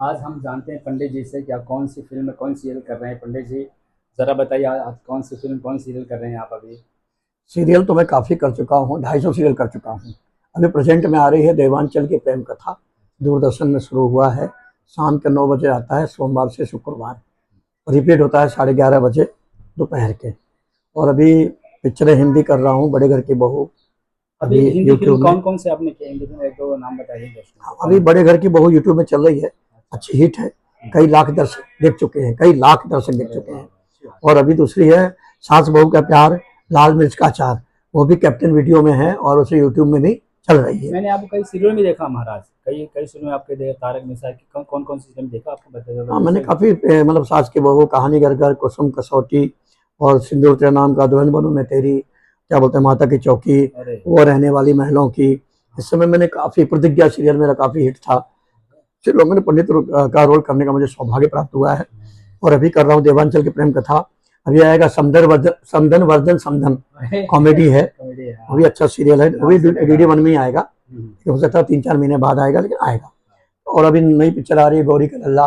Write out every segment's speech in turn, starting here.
आज हम जानते हैं पंडित जी से कि आप कौन सी फिल्म कौन सीरियल कर रहे हैं। पंडित जी ज़रा बताइए, आप कौन सी फिल्म कौन सीरियल कर रहे हैं आप अभी? सीरियल तो मैं काफ़ी कर चुका हूँ, 250 सीरियल कर चुका हूँ। अभी प्रेजेंट में आ रही है देवांचल की प्रेम कथा, दूरदर्शन में शुरू हुआ है। शाम के 9 बजे आता है, सोमवार से शुक्रवार। रिपीट होता है 11:30 बजे दोपहर के। और अभी पिक्चरें हिंदी कर रहा हूँ, बड़े घर की बहू अभी अभी हिंदी फिल्म यूट्यूब में। कौन कौन से आपने किए? हिंदी फिल्म एक दो नाम बताइए दोस्तों को, अभी कौन? बड़े घर की बहू यूट्यूब में चल रही है, अच्छी हिट है। कई लाख दर्शक देख चुके हैं, कई लाख दर्शक देख अरे चुके वाह, हैं। अच्छी बात और अभी दूसरी है सास बहू का प्यार, लाल मिर्च का अचार, वो भी कैप्टन वीडियो में है और उसे यूट्यूब में भी चल रही है। है। मैंने आपको कई सीरियल में देखा महाराज, कई कई सीरियल में आपके देखा, तारक मेहता की कौन कौन सी फिल्म देखा आपको हाँ, मैंने जैसे? काफ़ी मतलब सास की बहू, कहानी घर घर, कुसुम कसौटी और सिंदूर तेरे नाम का, दुल्हन बनूं मैं तेरी, क्या बोलते हैं, माता की चौकी, अरे वो रहने वाली महलों की। इस समय मैंने काफ़ी, प्रतिज्ञा सीरियल मेरा काफ़ी हिट था। चलो, मैंने पंडित का रोल करने का मुझे सौभाग्य प्राप्त हुआ है। और अभी कर रहा हूँ देवांचल की प्रेम कथा। अभी आएगा समधन वर्धन समधन, कॉमेडी है। कॉमेडी है, वो भी हाँ। अच्छा सीरियल है, वो भी नाम से लग रहा डीडी है। वन में ही आएगा। हो सकता है 3-4 महीने बाद आएगा, लेकिन आएगा। और अभी नई पिक्चर आ रही है गौरी का लल्ला,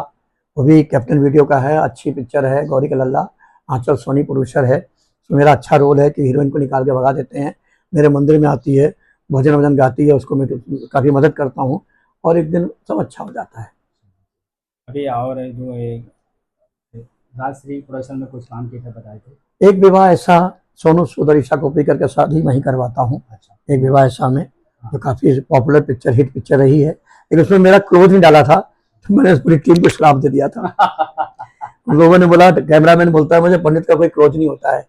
वो भी कैप्टन वीडियो का है, अच्छी पिक्चर है गौरी का लल्ला। आंचल सोनी प्रोड्यूसर है। तो मेरा अच्छा रोल है कि हीरोइन को निकाल के भगा देते हैं। मेरे मंदिर में आती है, भजन वजन गाती है, उसको मैं काफ़ी मदद करता हूँ। और एक दिन सब अच्छा हो जाता है। अभी और जो एक राजश्री प्रोडक्शन में कुछ काम किया था, बताए थे। एक विवाह ऐसा, सोनू सूद और ईशा कोप्पी करके शादी वहीं करवाता हूँ। अच्छा। एक विवाह ऐसा में, हाँ। जो काफ़ी पॉपुलर पिक्चर, हिट पिक्चर रही है। लेकिन उसमें मेरा क्रोध नहीं डाला था, तो मैंने पूरी टीम को श्राप दे दिया था। लोगों ने बोला, कैमरामैन बोलता है मुझे, पंडित का कोई क्रोध नहीं होता है।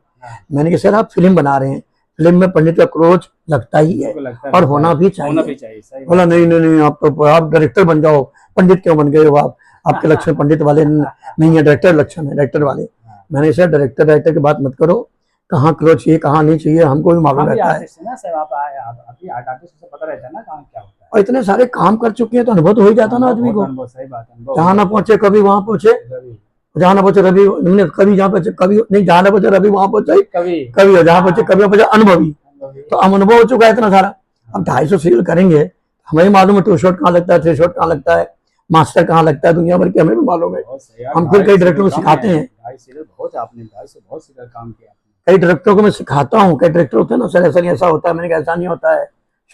मैंने कहा सर, आप फिल्म बना रहे हैं, फिल्म में पंडित का क्रोध लगता ही है, बिल्कुल लगता और रहता होना है, भी होना चाहिए। भी चाहिए, सही बोला बात नहीं नहीं नहीं, आप डायरेक्टर बन जाओ, पंडित क्यों बन गए हो आप? आपके लक्षण पंडित वाले नहीं है, डायरेक्टर लक्षण है, डायरेक्टर वाले। मैंने सर, डायरेक्टर की बात मत करो, कहाँ क्रोध चाहिए कहाँ नहीं चाहिए हमको भी मालूम हम भी रहता है। आर्टिस्ट है ना सर, आप भी आर्टिस्ट से पता रहता है ना काम क्या होता है। और इतने सारे काम कर चुके हैं तो अनुभव तो हो ही जाता ना अनुभव, आदमी बहुत को। अनुभव, सही बात है, अनुभव हो जहाँ ना जाता है। पहुंचे कभी वहां पहुंचे, कभी जहाँ ना पहुंचे रवि, नहीं, कभी जहाँ पहुंचे कभी नहीं, जहाँ ना पहुंचे रवि वहां पहुंचे, कभी कभी हो जहाँ पहुंचे हाँ, कभी पहुंचे अनुभवी। अनुभवी। तो अब अनुभव हो चुका है इतना सारा। अब हाँ, 250 सीरियल करेंगे, हमें ही मालूम है टू शॉट कहाँ लगता है, थ्री शॉट कहाँ लगता है, मास्टर कहाँ लगता है, दुनिया भर की हमें भी मालूम है। बहुत सही यार, हम फिर ढाई कई सीरियल डायरेक्टरों को कम है, सिखाते हैं। ढाई सीरियल बहुत है, आपने ढाई से बहुत सीरियल काम किया आपने। कई डायरेक्टरों को मैं सिखाता हूँ, कई डायरेक्टर होते हैं ना, सर ऐसा नहीं ऐसा होता है, मैंने कहा ऐसा नहीं होता है,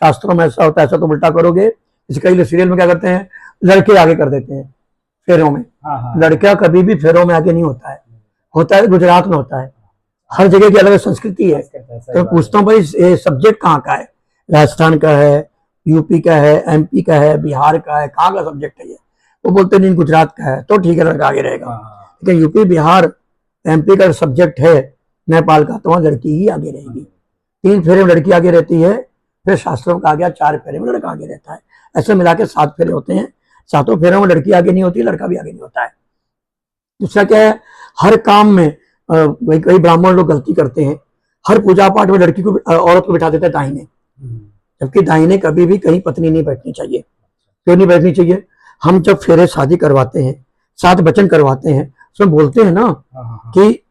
शास्त्रों में ऐसा होता है, ऐसा तो उल्टा करोगे। इस कई सीरियल में क्या करते हैं, लड़के आगे कर देते हैं फेरों में। हाँ हाँ हाँ। लड़का कभी भी फेरों में आगे नहीं होता है, होता है गुजरात में होता है। हर जगह की अलग संस्कृति है। संस्कृत है, तो सही मैं बात है। पूछता हूँ भाई, ये सब्जेक्ट कहाँ का है? राजस्थान का है, यूपी का है, एमपी का है, बिहार का है, कहाँ का सब्जेक्ट है ये? वो बोलते नहीं गुजरात का है, तो ठीक है, लड़का आगे रहेगा। हाँ हाँ लेकिन यूपी बिहार एमपी का सब्जेक्ट है नेपाल का, तो वहाँ लड़की ही आगे रहेगी। 3 फेरे में लड़की आगे रहती है, फिर शास्त्रों का आ गया 4 फेरे में लड़का आगे रहता है। ऐसे मिला के 7 फेरे होते हैं। 7 फेरों में लड़की आगे नहीं होती, लड़का भी आगे नहीं होता है। दूसरा क्या है, हर काम में कई ब्राह्मण लोग गलती करते हैं, हर पूजा पाठ में लड़की को औरत को बिठा देते हैं दाहिने, जबकि दाहिने कभी भी कहीं पत्नी नहीं बैठनी चाहिए। क्यों नहीं बैठनी चाहिए? हम जब फेरे शादी करवाते हैं, 7 वचन करवाते हैं, उसमें बोलते हैं ना हाँ हाँ। कि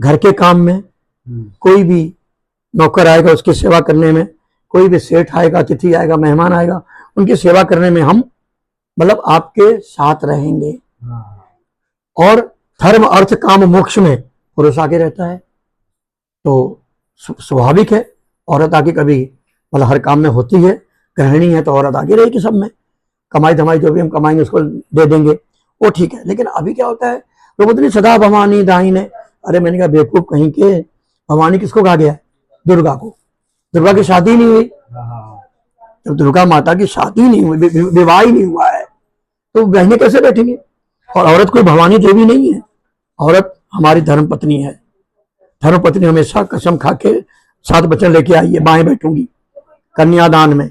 घर के काम में कोई भी नौकर आएगा उसकी सेवा करने में, कोई भी सेठ आएगा, अतिथि आएगा, मेहमान आएगा, उनकी सेवा करने में हम मतलब आपके साथ रहेंगे। हाँ, और धर्म अर्थ काम मोक्ष में पुरुष आगे रहता है। तो स्वाभाविक है, औरत आगे कभी मतलब हर काम में होती है। गृहिणी है तो औरत आगे रहेगी सब में। कमाई धमाई जो भी हम कमाएंगे उसको दे देंगे, वो ठीक है। लेकिन अभी क्या होता है, लोग बोलते नहीं सदा भवानी दाहिने। अरे मैंने कहा बेवकूफ कहीं के, भवानी किसको कहा गया है? दुर्गा को। दुर्गा की शादी नहीं हुई। हाँ हाँ। जब दुर्गा माता की शादी नहीं हुई, विवाह ही नहीं हुआ है, तो बहनें कैसे बैठेंगे? और औरत कोई भवानी देवी नहीं है, औरत हमारी धर्म पत्नी है। धर्म पत्नी हमेशा कसम खा के 7 वचन लेके आई है, बाएं बैठूंगी, कन्यादान में,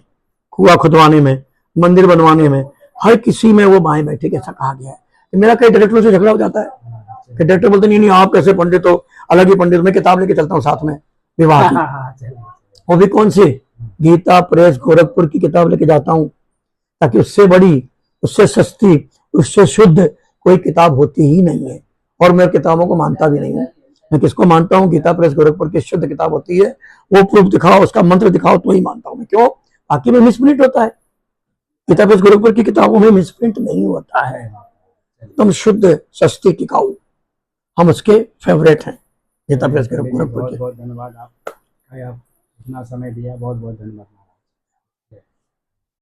कुआ खुदवाने में, मंदिर बनवाने में, हर किसी में वो बाएं बैठे, ऐसा कहा गया है। तो मेरा कई डायरेक्टरों से झगड़ा हो जाता है कि डायरेक्टर बोलते नहीं नहीं आप कैसे पंडित हो, अलग ही पंडित। मैं किताब लेके चलता हूँ साथ में विवाह की, वो भी कौन सी, गीता प्रेस गोरखपुर की किताब लेके जाता हूँ, ताकि उससे बड़ी, उससे सस्ती, उससे शुद्ध कोई किताब होती ही नहीं है। और मैं किताबों को मानता भी नहीं हूँ। मैं किसको मानता हूँ? गीता प्रेस गोरखपुर की शुद्ध किताब होती है, वो प्रूफ दिखाओ, उसका मंत्र दिखाओ तो ही मानता हूँ मैं। क्यों? बाकी में मिसप्रिंट होता है। गीता प्रेस गोरखपुर की किताबों में मिसप्रिंट नहीं होता है, एकदम शुद्ध सस्ती टिकाऊ, हम उसके फेवरेट हैं गीता प्रेस पंडित जी, गोरखपुर बहुत के। बहुत धन्यवाद। आप इतना समय दिया, बहुत बहुत धन्यवाद।